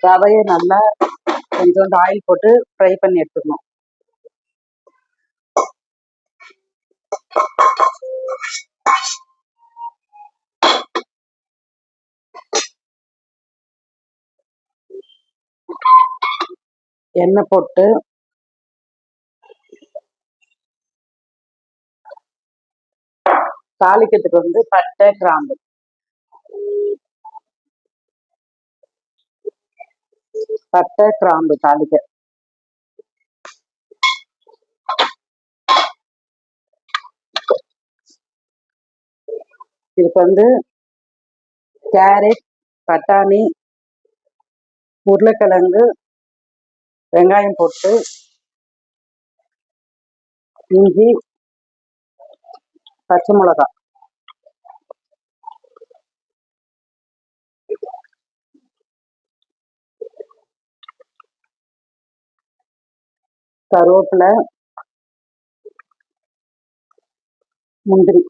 ரவையை நல்லா கொஞ்சோண்டு ஆயில் போட்டு ஃப்ரை பண்ணி எடுத்துக்கணும். எண்ணெய் போட்டு தாளிக்கிறதுக்கு வந்து பட்டை கிராம்பு தாளிக்க. இதுக்கு வந்து கேரட், பட்டாணி, உருளைக்கிழங்கு, வெங்காயம் போட்டு இஞ்சி, பச்சை மிளகாய், கருவேப்பிலை, முந்திரி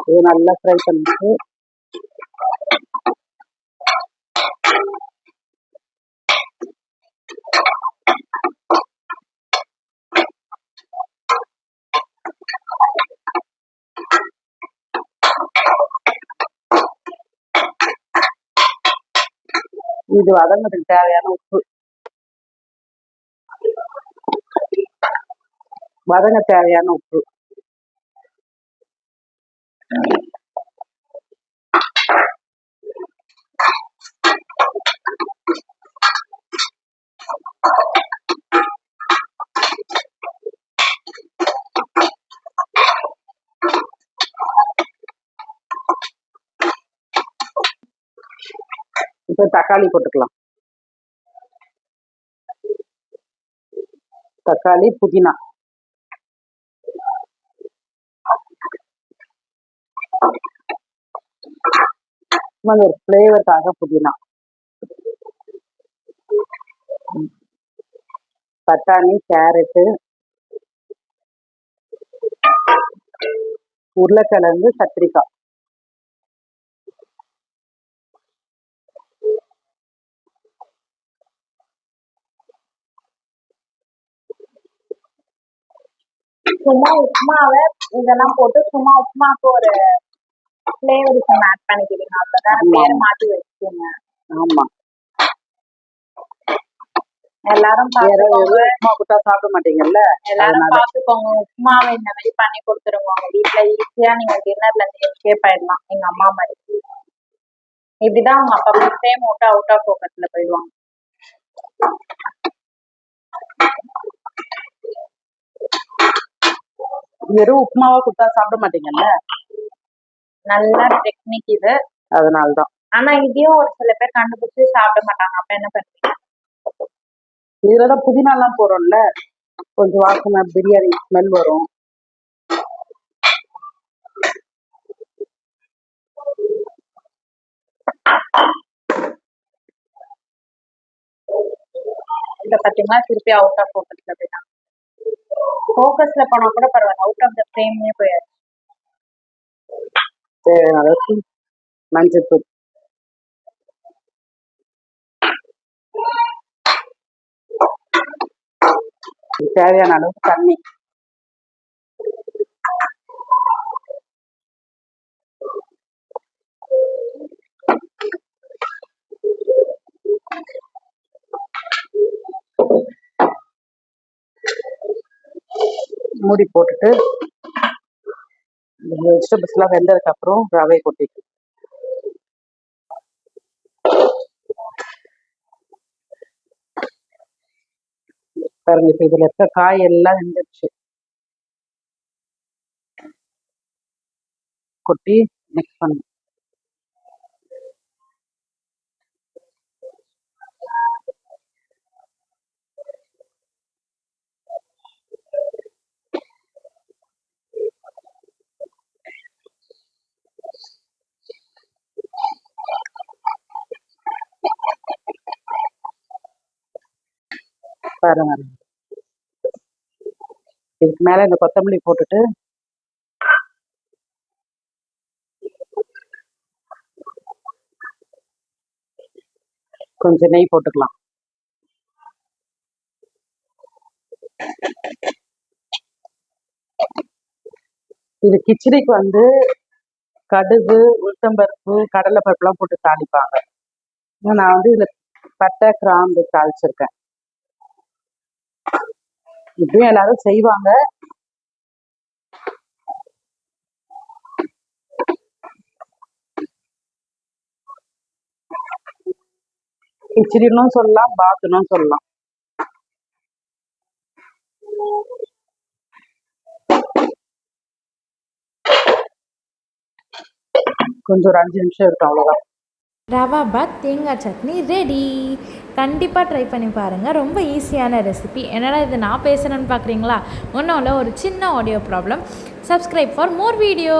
இது நல்லா ஃப்ரை பண்ணிட்டு இது வதங்கிறதுக்கு தேவையான உப்பு, வதங்க தேவையான உப்பு, இப்போ தக்காளி போட்டுக்கலாம். தக்காளி, புதினா, ஒரு ஃப்ளேவருக்காக புதினா, பட்டாணி, கேரட்டு, உருளைக்கிழங்கு, கத்திரிக்காய், சும்மா உப்புமாவை இதெல்லாம் போட்டு சும்மா உப்புமாவுக்கு ஒரு ஃப்ளேவருக்கு ஆட் பண்ணிக்கிறீங்க, அவ்வளோதான். பேர் மாற்றி வச்சுக்கோங்க. ஆமா, எல்லாரும் உப்புமா கொடுத்தா சாப்பிட மாட்டீங்கல்ல, எல்லாரும் பார்த்துக்கோங்க. உப்புமாவை இந்த மாதிரி பண்ணி கொடுத்துருங்க. உங்க வீட்டுல ஈஸியா நீங்க டின்னர்ல இருந்து எஸ்கேப் ஆயிடலாம். எங்க அம்மா மாதிரி இப்படிதான் அவங்க அப்பா சேம் அவுட் ஆஃப் ஃபோக்கஸ்ல போயிடுவாங்க. வெறும் உப்புமாவா கொடுத்தா சாப்பிட மாட்டீங்கல்ல, நல்ல டெக்னிக் இது, அதனாலதான். ஆனா இதையும் ஒரு சில பேர் கண்டுபிடிச்சு சாப்பிட மாட்டாங்க. அப்ப என்ன பண்ணுவீங்க? இதுலதான் புதினா எல்லாம் போறோம்ல, கொஞ்சம் வாசனை பிரியாணி ஸ்மெல் வரும். இத பாத்தீங்கன்னா திருப்பி அவுட் ஆஃப் ஃபோக்கஸ்ல போயிட்டாங்க. ஃபோக்கஸ்ல போனா கூட பரவாயில்ல, அவுட் ஆஃப் த ஃப்ரேம்லயே போயாச்சு. தேவையான அளவுக்கு மஞ்சள், தேவையான அளவுக்கு தண்ணி, மூடி போட்டுட்டு வெஜிடபிள்ஸ் எல்லாம் வெந்ததுக்கு அப்புறம் ரவை கொட்டிட்டு பாருங்க. இப்ப இதுல இருக்க காய் எல்லாம் வெந்துருச்சு. கொட்டி மிக்ஸ் பண்ணு. பாருங்க, இதுக்கு மேல இந்த கொத்தமல்லி போட்டுட்டு கொஞ்சம் நெய் போட்டுக்கலாம். இது கிச்சடிக்கு வந்து கடுகு, உளுத்தம்பருப்பு, கடலைப்பருப்புலாம் போட்டு தாளிப்பாங்க. நான் வந்து இதுல பட்டை, கிராம்பு தாளிச்சிருக்கேன். இப்படியும் எல்லாரும் செய்வாங்க. கிச்சடினும் சொல்லலாம், பாத்துனும் சொல்லலாம். கொஞ்சம் ஒரு 5 நிமிஷம் இருக்கும், அவ்வளோதான். ரவா பாத் தேங்காய் சட்னி ரெடி. கண்டிப்பாக ட்ரை பண்ணி பாருங்கள். ரொம்ப ஈஸியான ரெசிபி. என்னடா இது நான் பேசுகிறேன்னு பார்க்குறீங்களா? ஒன்றும் இல்லை, ஒரு சின்ன audio problem. Subscribe for more video.